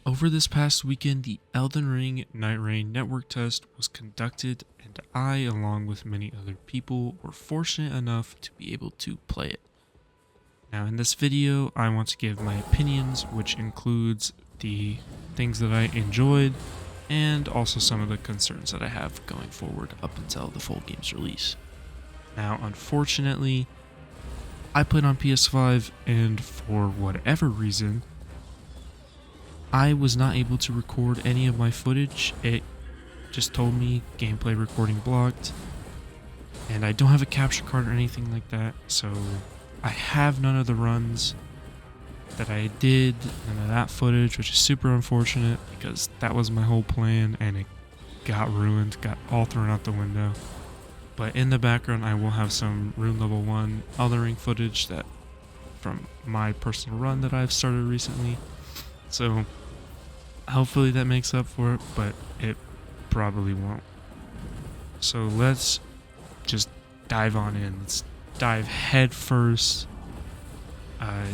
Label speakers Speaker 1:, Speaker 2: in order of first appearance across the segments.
Speaker 1: Over this past weekend, the Elden Ring Nightreign network test was conducted, and I, along with many other people, were fortunate enough to be able to play it. Now, in this video, I want to give my opinions, which includes the things that I enjoyed, and also some of the concerns that I have going forward up until the full game's release. Now, unfortunately, I played on PS5, and for whatever reason, I was not able to record any of my footage. It just told me gameplay recording blocked, and I don't have a capture card or anything like that, so I have none of the runs that I did, none of that footage, which is super unfortunate because that was my whole plan and it got ruined, got all thrown out the window. But in the background, I will have some Rune Level 1 Elden Ring footage that from my personal run that I've started recently. So hopefully that makes up for it, but it probably won't. So let's just dive on in. Let's dive head first,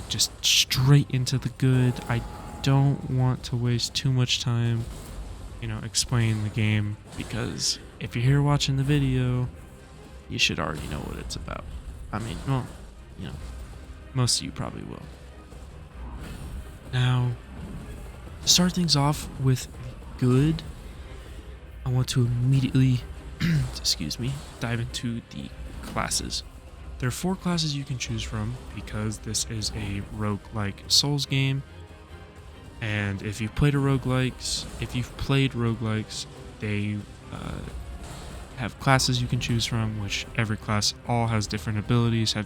Speaker 1: just straight into the good. I don't want to waste too much time, explaining the game, because if you're here watching the video, you should already know what it's about. I mean, well, most of you probably will. Now, to start things off with good, I want to immediately, dive into the classes. There are 4 classes you can choose from because this is a roguelike Souls game. And if you've played roguelikes, they have classes you can choose from, which every class all has different abilities, they're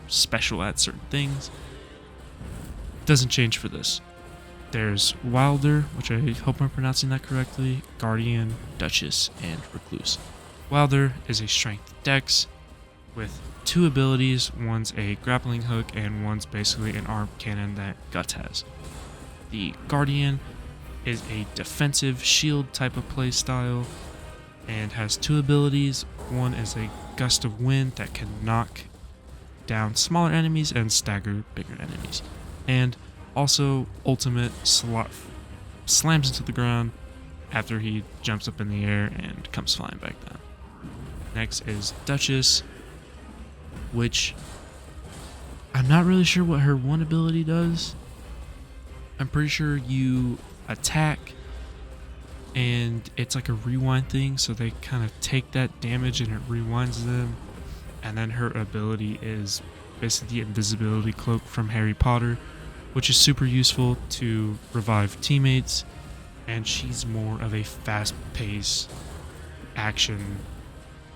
Speaker 1: special at certain things. Doesn't change for this. There's Wilder, which I hope I'm pronouncing that correctly, Guardian, Duchess, and Recluse. Wilder is a strength dex with 2 abilities. One's a grappling hook and one's basically an arm cannon that Guts has. The Guardian is a defensive shield type of play style and has 2 abilities. One is a gust of wind that can knock down smaller enemies and stagger bigger enemies. And also, ultimate slams into the ground after he jumps up in the air and comes flying back down. Next is Duchess, which I'm not really sure what her one ability does. I'm pretty sure you attack and it's like a rewind thing, so they kind of take that damage and it rewinds them. And then her ability is basically the invisibility cloak from Harry Potter, which is super useful to revive teammates, and she's more of a fast-paced action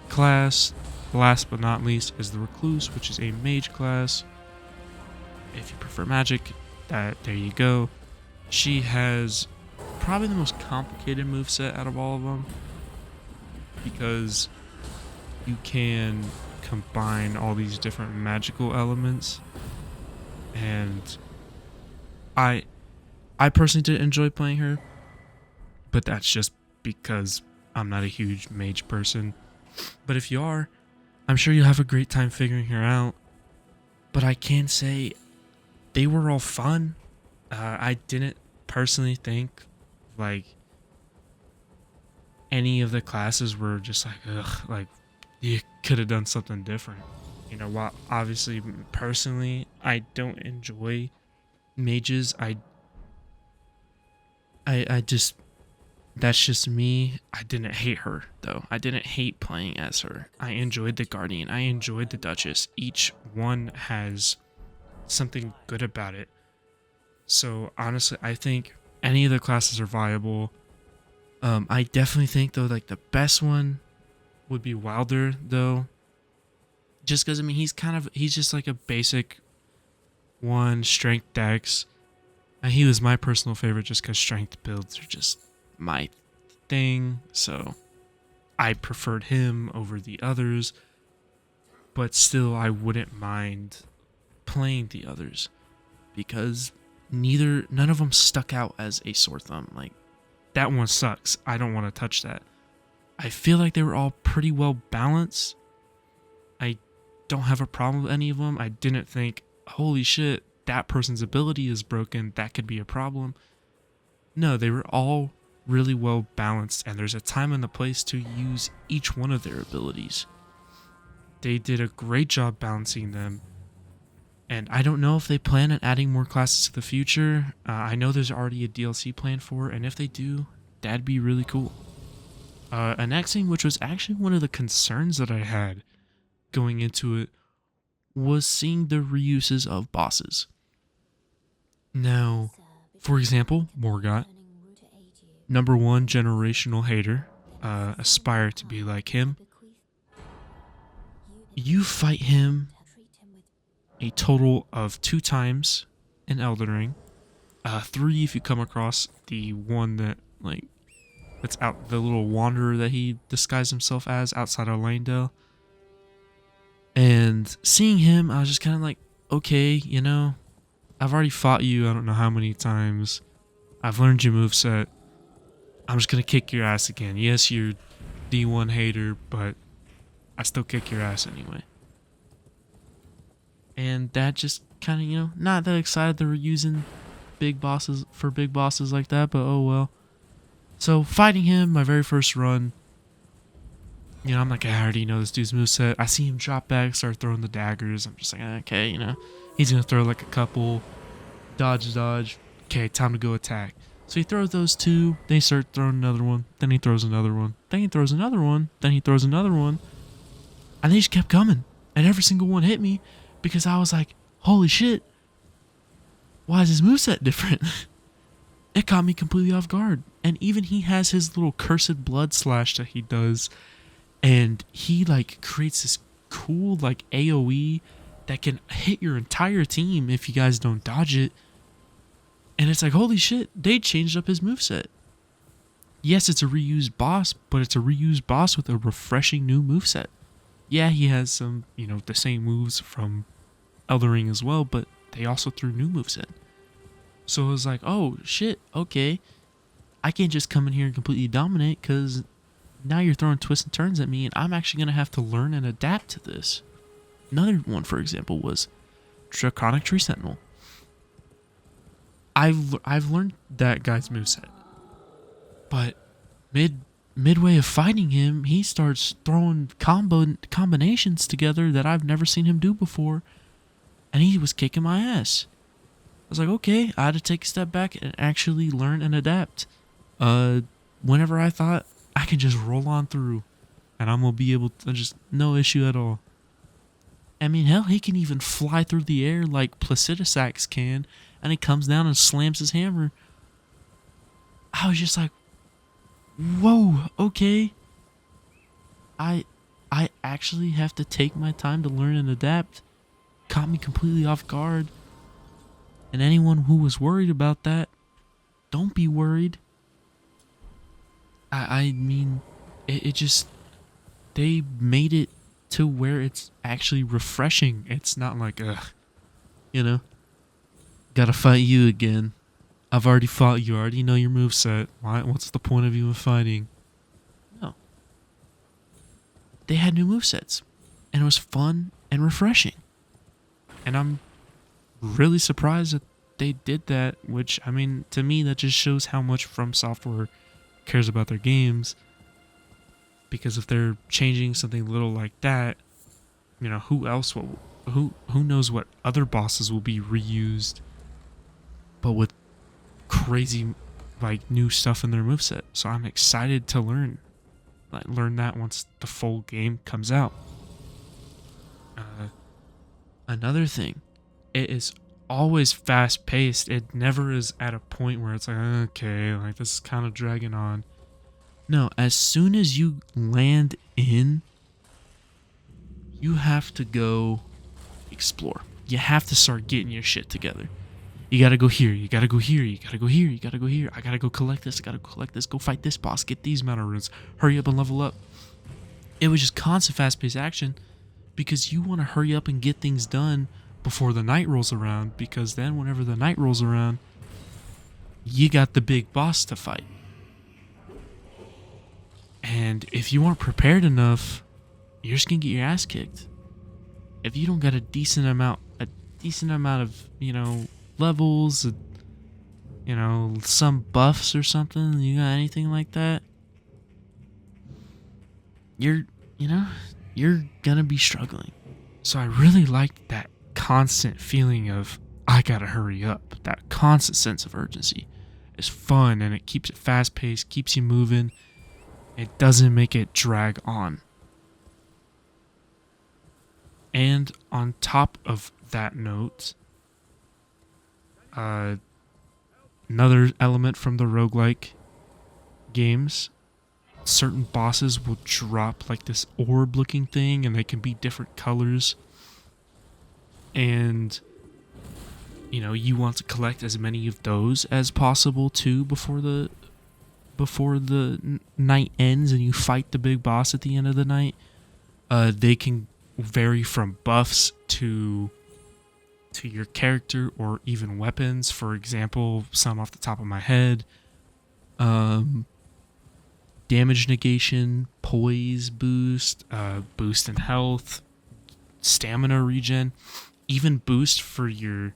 Speaker 1: class. Last but not least is the Recluse, which is a mage class. If you prefer magic, there you go. She has probably the most complicated moveset out of all of them, because you can combine all these different magical elements, and I personally didn't enjoy playing her, but that's just because I'm not a huge mage person. But if you are, I'm sure you'll have a great time figuring her out. But I can say they were all fun. I didn't personally think like any of the classes were just like, ugh, like you could have done something different. While obviously personally I don't enjoy mages, I just, that's just me. I didn't hate her though. I didn't hate playing as her. I enjoyed the Guardian. I enjoyed the Duchess. Each one has something good about it. So honestly, I think any of the classes are viable. I definitely think though, like the best one would be Wilder though. Just because he's just like a basic one strength dex. And he was my personal favorite just because strength builds are just my thing. So I preferred him over the others. But still, I wouldn't mind playing the others because none of them stuck out as a sore thumb. Like, that one sucks. I don't want to touch that. I feel like they were all pretty well balanced. I don't have a problem with any of them. I didn't think, holy shit, that person's ability is broken. That could be a problem. No, they were all really well balanced, and there's a time and a place to use each one of their abilities. They did a great job balancing them, and I don't know if they plan on adding more classes to the future. I know there's already a DLC plan for it, and if they do, that'd be really cool. An next thing, which was actually one of the concerns that I had going into it, was seeing the reuses of bosses. Now, for example, Morgott, number one generational hater, aspire to be like him. You fight him a total of 2 times in Elden Ring. 3 if you come across the one that, like, that's out, the little wanderer that he disguised himself as outside of Langdale. And seeing him, I was just kind of like, okay, you know, I've already fought you I don't know how many times. I've learned your moveset. I'm just going to kick your ass again. Yes, you're D1 hater, but I still kick your ass anyway. And that just kind of, you know, not that excited they were using big bosses like that, but oh well. So fighting him, my very first run, you know, I'm like, I already know this dude's moveset. I see him drop back, start throwing the daggers. I'm just like, okay, you know, he's going to throw like a couple, dodge. Okay, time to go attack. So he throws those 2, then he starts throwing another one, then he throws another one, then he throws another one, then he throws another one. And they just kept coming, and every single one hit me because I was like, holy shit, why is his moveset different? It caught me completely off guard. And even he has his little cursed blood slash that he does, and he like creates this cool like AoE that can hit your entire team if you guys don't dodge it. And it's like, holy shit, they changed up his moveset. Yes, it's a reused boss, but it's a reused boss with a refreshing new moveset. Yeah, he has some, you know, the same moves from Elden Ring as well, but they also threw new moves in. So it was like, oh shit, okay. I can't just come in here and completely dominate, because now you're throwing twists and turns at me, and I'm actually going to have to learn and adapt to this. Another one, for example, was Draconic Tree Sentinel. I've learned that guy's moveset, but midway of fighting him, he starts throwing combinations together that I've never seen him do before, and he was kicking my ass. I was like, okay, I had to take a step back and actually learn and adapt. Whenever I thought I can just roll on through, and I'm gonna be able to just no issue at all. I mean, hell, he can even fly through the air like Placidusax can, and he comes down and slams his hammer. I was just like, whoa, okay. I actually have to take my time to learn and adapt. Caught me completely off guard. And anyone who was worried about that, don't be worried. I mean, it just, they made it to where it's actually refreshing. It's not like, you know, gotta fight you again. I've already fought you. I already know your moveset. What's the point of you fighting? No. They had new movesets, and it was fun and refreshing. And I'm really surprised that they did that, which, I mean, to me, that just shows how much From Software cares about their games. Because if they're changing something little like that, you know, who knows what other bosses will be reused, but with crazy, like, new stuff in their moveset. So I'm excited to learn that once the full game comes out. Another thing, it is always fast paced. It never is at a point where it's like, okay, like, this is kind of dragging on. No, as soon as you land in, you have to go explore. You have to start getting your shit together. You gotta go here, you gotta go here, you gotta go here, you gotta go here. I gotta go collect this, I gotta go collect this, go fight this boss, get these amount of runes, hurry up and level up. It was just constant fast-paced action because you want to hurry up and get things done before the night rolls around, because then whenever the night rolls around, you got the big boss to fight. And if you weren't prepared enough, you're just gonna get your ass kicked. If you don't got a decent amount of, you know, levels, some buffs or something? You got anything like that? You're, you know, you're gonna be struggling. So I really liked that constant feeling of, I gotta hurry up. That constant sense of urgency is fun, and it keeps it fast paced, keeps you moving. It doesn't make it drag on. And on top of that note, another element from the roguelike games, certain bosses will drop like this orb looking thing, and they can be different colors. And you want to collect as many of those as possible too before the night ends and you fight the big boss at the end of the night. They can vary from buffs to your character or even weapons. For example, some off the top of my head, damage negation, poise boost, boost in health, stamina regen, even boost for your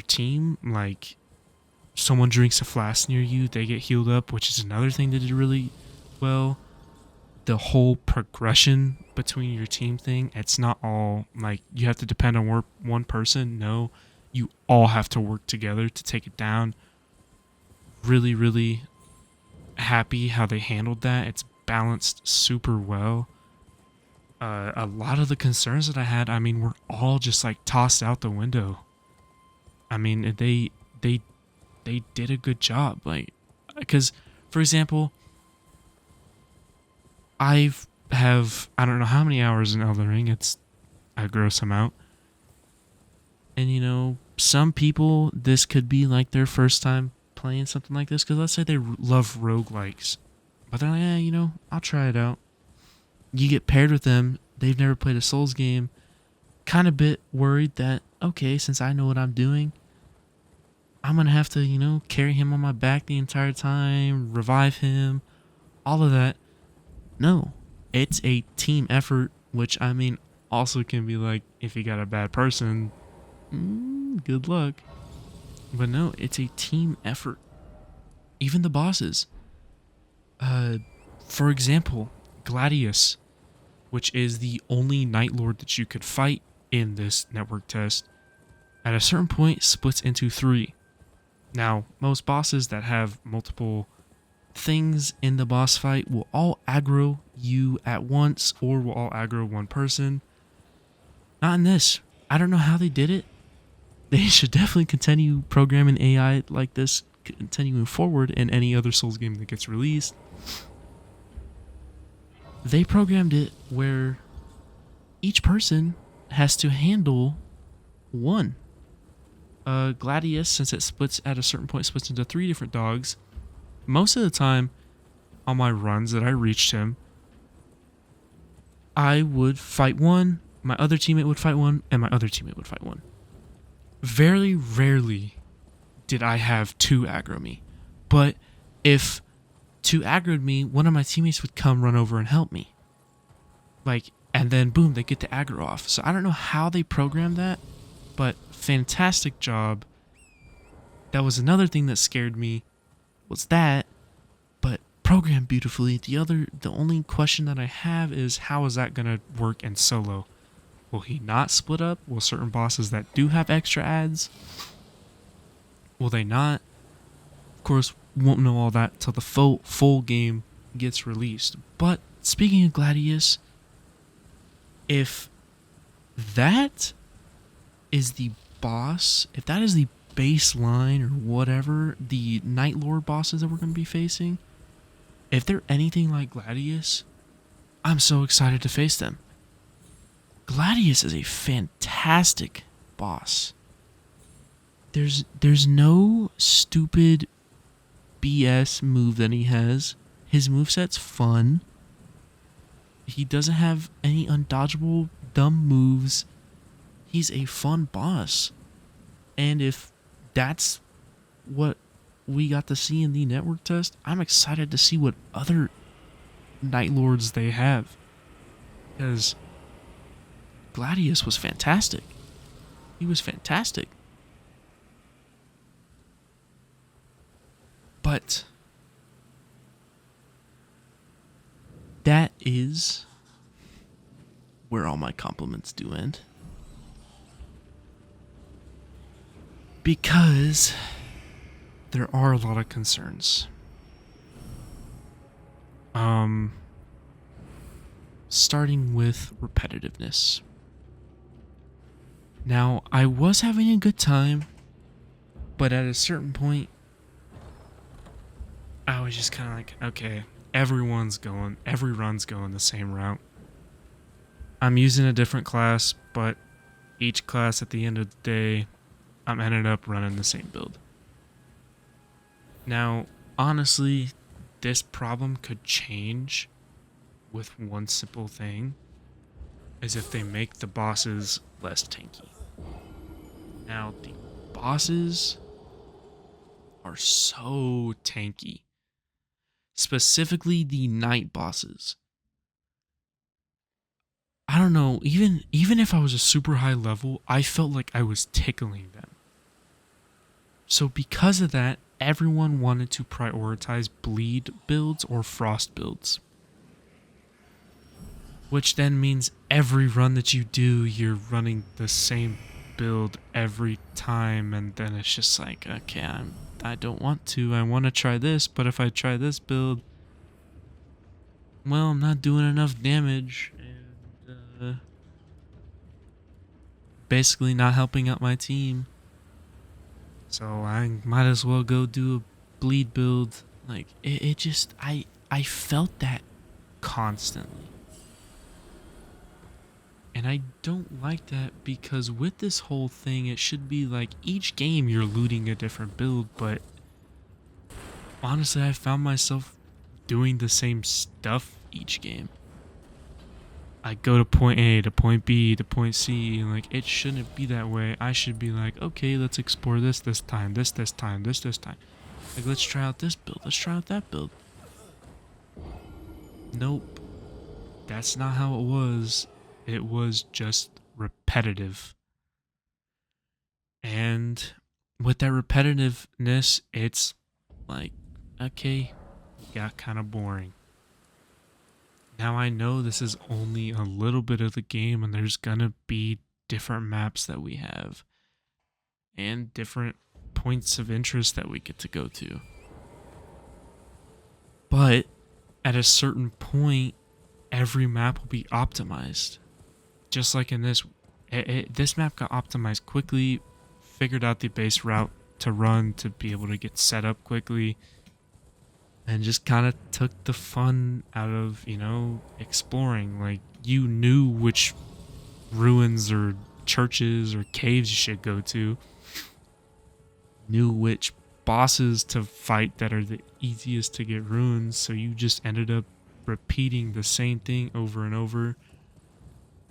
Speaker 1: team. Like, someone drinks a flask near you, they get healed up, which is another thing that did really well. The whole progression between your team thing, it's not all like you have to depend on one person. No, you all have to work together to take it down. Really, really happy how they handled that. It's balanced super well. A lot of the concerns that I had, were all just like tossed out the window. They did a good job. Like, because, for example, I don't know how many hours in Elden Ring. It's a gross amount. And some people, this could be like their first time playing something like this, because let's say they love roguelikes, but they're like, I'll try it out. You get paired with them, they've never played a Souls game, kind of bit worried that, okay, since I know what I'm doing, I'm gonna have to, carry him on my back the entire time, revive him, all of that. No, it's a team effort, which also can be like, if you got a bad person, good luck. But no, it's a team effort. Even the bosses. For example, Gladius, which is the only Night Lord that you could fight in this network test, at a certain point splits into 3. Now, most bosses that have multiple things in the boss fight will all aggro you at once, or will all aggro one person. Not in this. I don't know how they did it. They should definitely continue programming AI like this, continuing forward in any other Souls game that gets released. They programmed it where each person has to handle one. Gladius, since it splits at a certain point, splits into 3 different dogs. Most of the time, on my runs that I reached him, I would fight one, my other teammate would fight one, and my other teammate would fight one. Very rarely did I have 2 aggro me. But if 2 aggroed me, one of my teammates would come run over and help me. And then boom, they get the aggro off. So I don't know how they programmed that, but fantastic job. That was another thing that scared me, was that, but programmed beautifully. The only question that I have is, how is that gonna work in solo? Will he not split up? Will certain bosses that do have extra adds, will they not? Of course, won't know all that till the full game gets released. But speaking of Gladius, if that is the boss, if that is the baseline or whatever, the Night Lord bosses that we're going to be facing, if they're anything like Gladius, I'm so excited to face them. Gladius is a fantastic boss. There's no stupid BS move that he has. His moveset's fun. He doesn't have any undodgeable dumb moves. He's a fun boss. And if that's what we got to see in the network test, I'm excited to see what other Night Lords they have. Because Gladius was fantastic. He was fantastic. But that is where all my compliments do end. Because there are a lot of concerns. Starting with repetitiveness. Now, I was having a good time, but at a certain point, I was just kind of like, okay, every run's going the same route. I'm using a different class, but each class at the end of the day, I'm ended up running the same build. Now, honestly, this problem could change with one simple thing, is if they make the bosses less tanky. Now, the bosses are so tanky. Specifically the night bosses. I don't know, even if I was a super high level, I felt like I was tickling them. So because of that, everyone wanted to prioritize bleed builds or frost builds. Which then means every run that you do, you're running the same build every time, and then it's just like, okay, I don't want to. I want to try this, but if I try this build, well, I'm not doing enough damage, and basically not helping out my team. So I might as well go do a bleed build. Like, it just, I felt that constantly. And I don't like that, because with this whole thing, it should be like each game you're looting a different build, but honestly, I found myself doing the same stuff each game. I go to point A, to point B, to point C, and like, it shouldn't be that way. I should be like, okay, let's explore this time, this time. Like, let's try out this build, let's try out that build. Nope. That's not how it was. It was just repetitive. And with that repetitiveness, it's like, okay, got kind of boring. Now I know this is only a little bit of the game, and there's gonna be different maps that we have and different points of interest that we get to go to. But at a certain point, every map will be optimized. Just like in this, this map got optimized quickly, figured out the base route to run to be able to get set up quickly, and just kind of took the fun out of, exploring. Like, you knew which ruins or churches or caves you should go to, knew which bosses to fight that are the easiest to get runes, so you just ended up repeating the same thing over and over.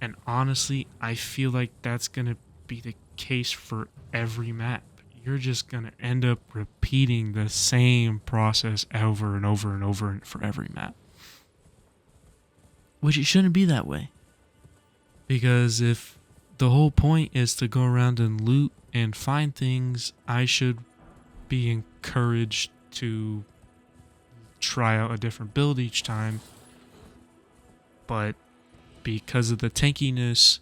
Speaker 1: And honestly, I feel like that's going to be the case for every map. You're just going to end up repeating the same process over and over and over for every map. Which it shouldn't be that way. Because if the whole point is to go around and loot and find things, I should be encouraged to try out a different build each time. But because of the tankiness,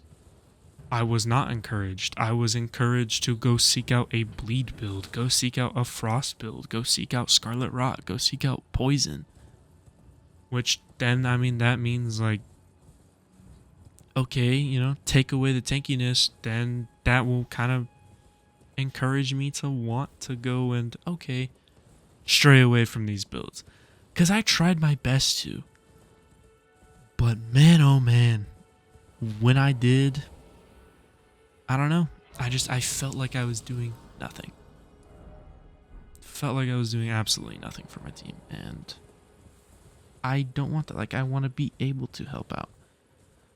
Speaker 1: I was not encouraged. I was encouraged to go seek out a bleed build, go seek out a frost build, go seek out scarlet rot, go seek out poison. Which then, that means like, okay, take away the tankiness, then that will kind of encourage me to want to go and, okay, stray away from these builds. Because I tried my best to. But man, oh man, when I did, I don't know. I felt like I was doing nothing. Felt like I was doing absolutely nothing for my team. And I don't want that. Like, I want to be able to help out.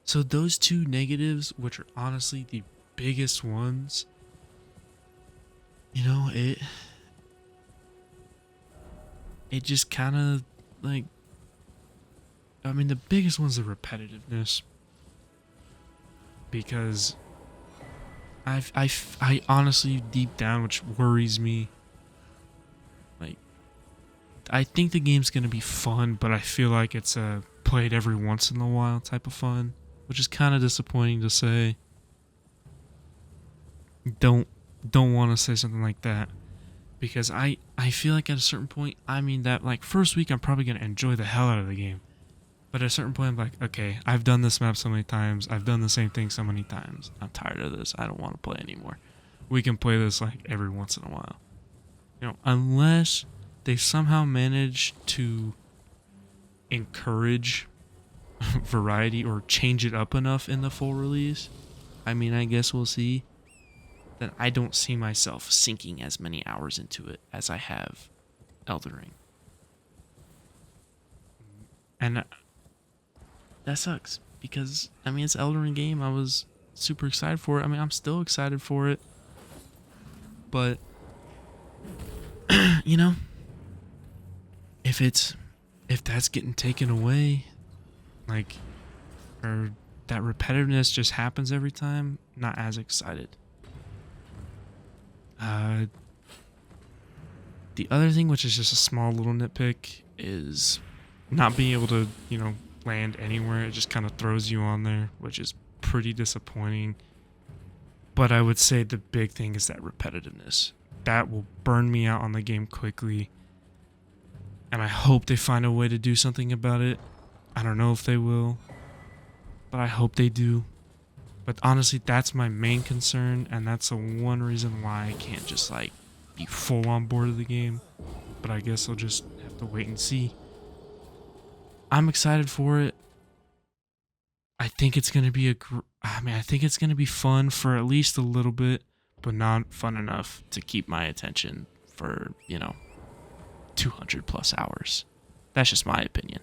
Speaker 1: So those two negatives, which are honestly the biggest ones, it just kind of like, the biggest one's the repetitiveness, because I honestly, deep down, which worries me, like, I think the game's gonna be fun, but I feel like it's a played every once in a while type of fun, which is kind of disappointing to say. Don't don't want to say something like that because I feel like at a certain point, I mean that like first week I'm probably gonna enjoy the hell out of the game, but at a certain point I'm like, okay, I've done this map so many times, I've done the same thing so many times, I'm tired of this, I don't want to play anymore. We can play this like every once in a while, unless they somehow manage to encourage variety or change it up enough in the full release. I mean, I guess we'll see. Then I don't see myself sinking as many hours into it as I have Elden Ring. And that sucks because I mean it's Elden Ring game. I was super excited for it. I mean I'm still excited for it. But you know, if that's getting taken away, like or that repetitiveness just happens every time, not as excited. Uh the other thing, which is just a small little nitpick, is not being able to, land anywhere. It just kind of throws you on there, which is pretty disappointing. But I would say the big thing is that repetitiveness. That will burn me out on the game quickly. And I hope they find a way to do something about it. I don't know if they will, but I hope they do. But honestly, that's my main concern, and that's the one reason why I can't just be full on board of the game. But I guess I'll just have to wait and see. I'm excited for it. I think it's gonna be I think it's gonna be fun for at least a little bit, but not fun enough to keep my attention for 200 plus hours. That's just my opinion.